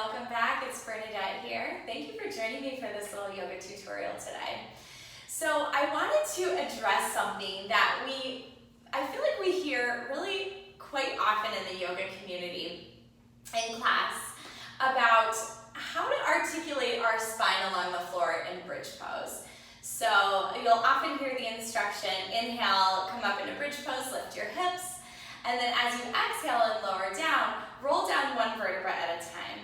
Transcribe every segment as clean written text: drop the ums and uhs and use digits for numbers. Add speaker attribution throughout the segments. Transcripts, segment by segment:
Speaker 1: welcome back. It's Bernadette here. Thank you for joining me for this little yoga tutorial today. So I wanted to address something that I feel like we hear really quite often in the yoga community in class about how to articulate our spine along the floor in bridge pose. So you'll often hear the instruction, inhale, come up into bridge pose, lift your hips, and then as you exhale and lower down, roll down one vertebra at a time.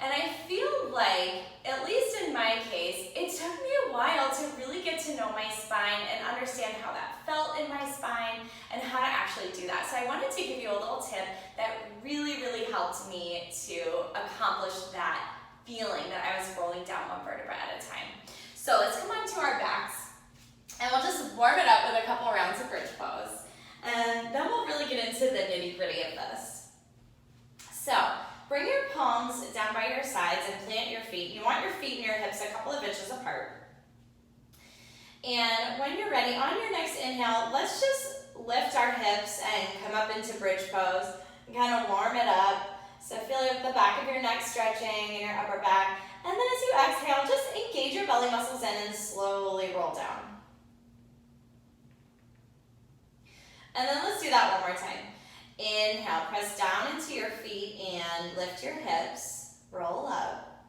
Speaker 1: And I feel like, at least in my case, it took me a while to really get to know my spine and understand how that felt in my spine and how to actually do that. So I wanted to give you a little tip that really, really helped me to accomplish that feeling that I was rolling down one vertebra at a time. So let's come onto our backs and we'll just warm it up with a couple rounds of bridge pose. And then we'll really get into the nitty-gritty of this. So bring your palms down by your sides and plant your feet. You want your feet and your hips a couple of inches apart. And when you're ready, on your next inhale, let's just lift our hips and come up into bridge pose and kind of warm it up. So feel the back of your neck stretching and your upper back. And then as you exhale, just engage your belly muscles in and slowly roll down. And then let's do that one more time. Inhale, press down into your feet and lift your hips, roll up.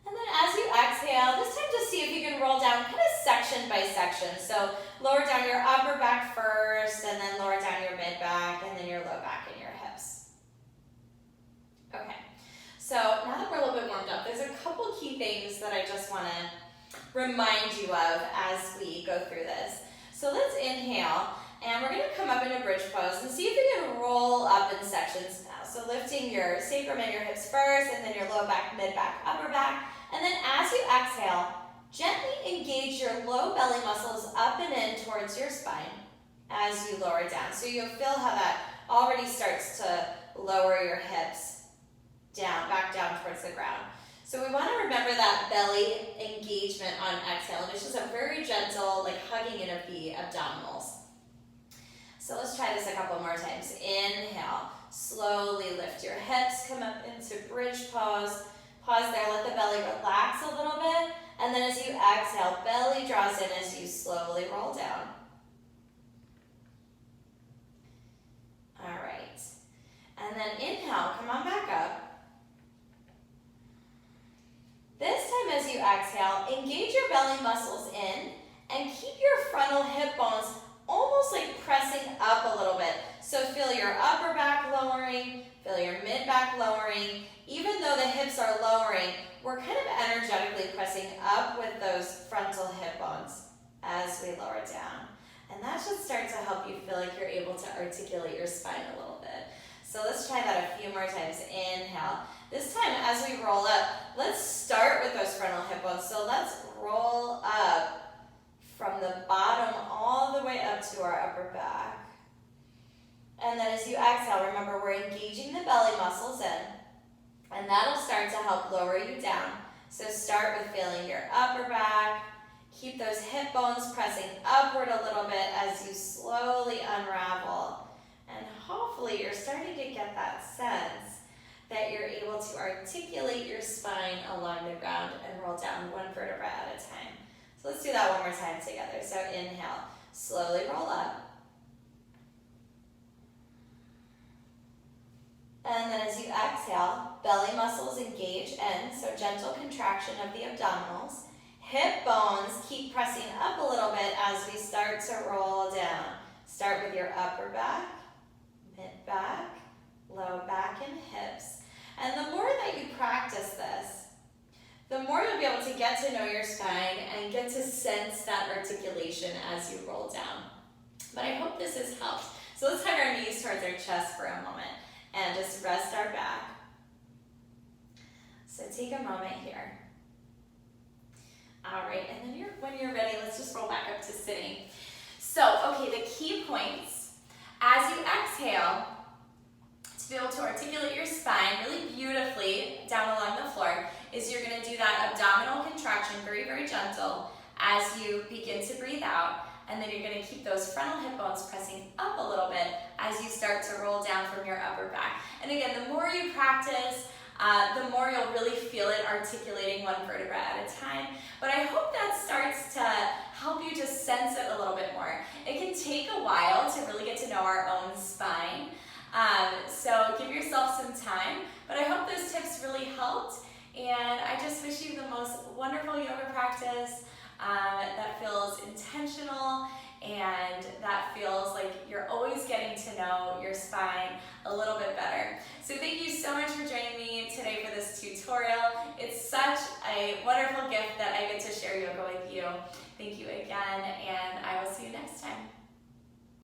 Speaker 1: And then as you exhale, this time just see if you can roll down kind of section by section. So lower down your upper back first, and then lower down your mid back, and then your low back and your hips. Okay, so now that we're a little bit warmed up, there's a couple key things that I just want to remind you of as we go through this. So let's inhale, and we're going to come up into bridge pose and see if you can roll up in sections now. So lifting your sacrum and your hips first, and then your low back, mid back, upper back. And then as you exhale, gently engage your low belly muscles up and in towards your spine as you lower down. So you'll feel how that already starts to lower your hips down, back down towards the ground. So we want to remember that belly engagement on exhale, which is a very gentle, like hugging in of the abdominals. So let's try this a couple more times. Inhale, slowly lift your hips, come up into bridge pose. Pause there, let the belly relax a little bit. And then as you exhale, belly draws in as you slowly roll down. All right. And then inhale, come on back up. This time as you exhale, engage your belly muscles in and keep your frontal hip bones almost like pressing up a little bit. So feel your upper back lowering, feel your mid back lowering. Even though the hips are lowering, we're kind of energetically pressing up with those frontal hip bones as we lower down. And that should start to help you feel like you're able to articulate your spine a little bit. So let's try that a few more times. Inhale. This time as we roll up, let's start with those frontal hip bones. So let's roll up from the bottom all the way up to our upper back. And then as you exhale, remember we're engaging the belly muscles in, and that'll start to help lower you down. So start with feeling your upper back. Keep those hip bones pressing upward a little bit as you slowly unravel. And hopefully you're starting to get that sense that you're able to articulate your spine along the ground and roll down one vertebra at a time. So let's do that one more time together. So inhale, slowly roll up. And then as you exhale, belly muscles engage in, so gentle contraction of the abdominals. Hip bones keep pressing up a little bit as we start to roll down. Start with your upper back, mid back, low back, and hips. And the more that you practice this, the more you'll be able to get to know your spine and get to sense that articulation as you roll down. But I hope this has helped. So let's hug our knees towards our chest for a moment and just rest our back. So take a moment here. All right, and then when you're ready, let's just roll back up to sitting. So, okay, the key points. As you exhale, to be able to articulate your spine really beautifully down along the floor, is you're going to do that abdominal contraction, very, very gentle, as you begin to breathe out. And then you're going to keep those frontal hip bones pressing up a little bit as you start to roll down from your upper back. And again, the more you practice, the more you'll really feel it articulating one vertebra at a time. But I hope that starts to help you to sense it a little bit more. It can take a while to really get to know our own spine, so give yourself some time, but I hope those tips really helped, and I just wish you the most wonderful yoga practice that feels intentional and that feels like you're always getting to know your spine a little bit better. So thank you so much for joining me today for this tutorial. It's such a wonderful gift that I get to share yoga with you. Thank you again, and I will see you next time.